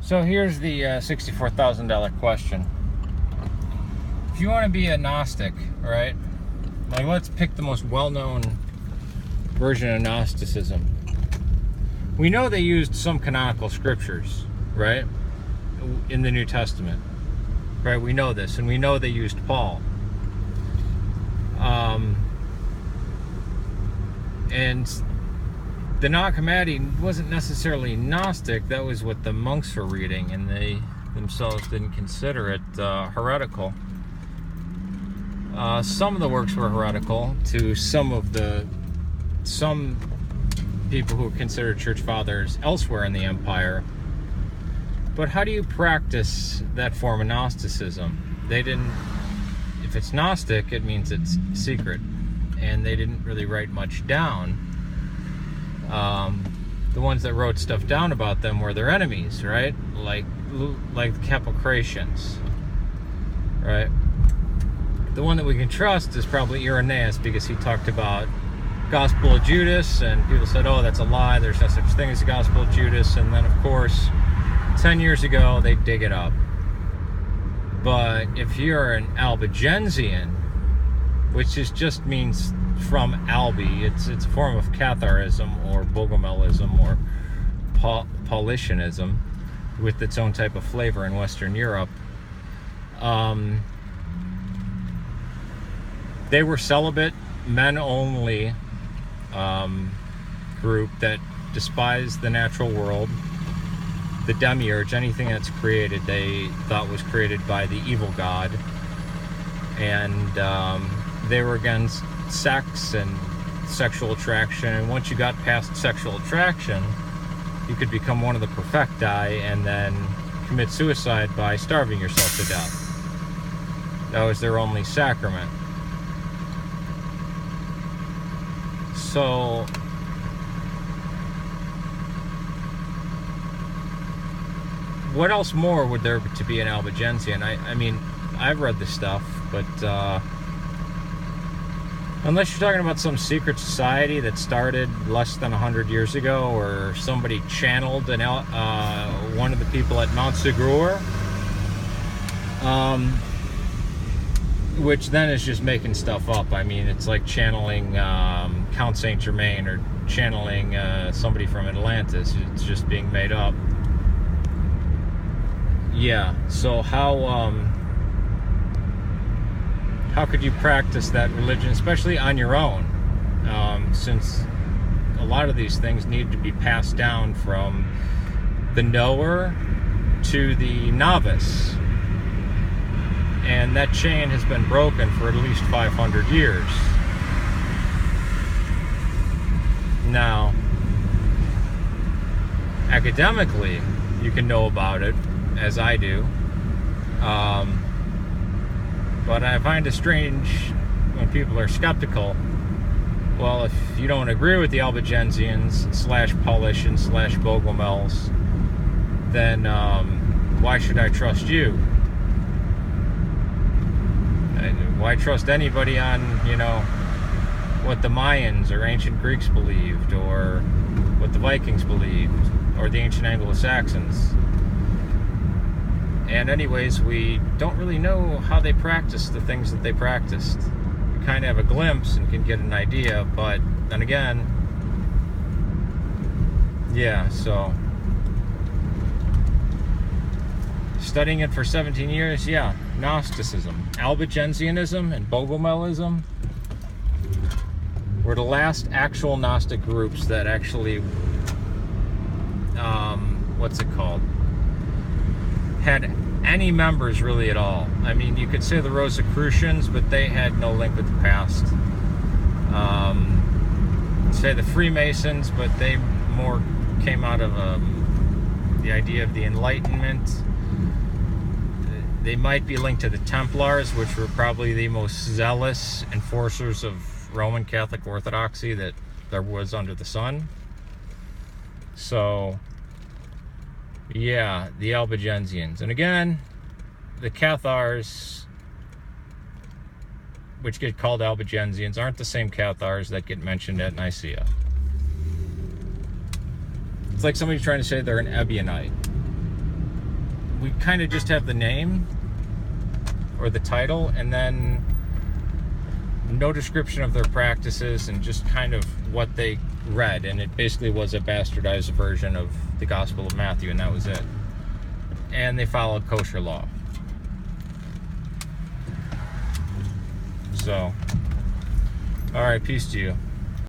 So here's the $64,000 question. If you want to be a Gnostic, right? Like, let's pick the most well-known version of Gnosticism. We know they used some canonical scriptures, right? In the New Testament, right? We know this, and we know they used Paul. And the Nag Hammadi wasn't necessarily Gnostic. That was what the monks were reading, and they themselves didn't consider it heretical. Some of the works were heretical to some people who were considered church fathers elsewhere in the empire. But how do you practice that form of Gnosticism? They didn't. If it's Gnostic, it means it's secret, and they didn't really write much down. The ones that wrote stuff down about them were their enemies, right? Like the Capocratians, right? The one that we can trust is probably Irenaeus, because he talked about Gospel of Judas, and people said, oh, that's a lie, there's no such thing as the Gospel of Judas. And then, of course, 10 years ago, they dig it up. But if you're an Albigensian, which just means from Albi, it's a form of Catharism or Bogomelism or Paulicianism with its own type of flavor in Western Europe. They were celibate, men-only group that despised the natural world, the demiurge, anything that's created they thought was created by the evil god, and they were against sex and sexual attraction. And once you got past sexual attraction, you could become one of the perfecti and then commit suicide by starving yourself to death. That was their only sacrament. So what else more would there to be an Albigensian? I mean, I've read this stuff, but unless you're talking about some secret society that started less than 100 years ago, or somebody channeled one of the people at Mount Segura, which then is just making stuff up. I mean, it's like channeling Count Saint Germain or channeling somebody from Atlantis. It's just being made up. Yeah, so how could you practice that religion, especially on your own, since a lot of these things need to be passed down from the knower to the novice, and that chain has been broken for at least 500 years. Now, academically, you can know about it, as I do, but I find it strange when people are skeptical. Well, if you don't agree with the Albigensians / Paulicians / Bogomels, then why should I trust you? Why trust anybody on, what the Mayans or ancient Greeks believed, or what the Vikings believed, or the ancient Anglo-Saxons? And anyways, we don't really know how they practiced the things that they practiced. We kind of have a glimpse and can get an idea, but then again, yeah, so studying it for 17 years, yeah, Gnosticism, Albigensianism, and Bogomelism were the last actual Gnostic groups that actually, had any members really at all. I mean, you could say the Rosicrucians, but they had no link with the past. Say the Freemasons, but they more came out of the idea of the Enlightenment. They might be linked to the Templars, which were probably the most zealous enforcers of Roman Catholic Orthodoxy that there was under the sun. So, yeah, the Albigensians. And again, the Cathars, which get called Albigensians, aren't the same Cathars that get mentioned at Nicaea. It's like somebody trying to say they're an Ebionite. we kind of just have the name or the title, and then no description of their practices and just kind of what they read. And it basically was a bastardized version of the Gospel of Matthew, and that was it. And they followed kosher law. So, all right, peace to you.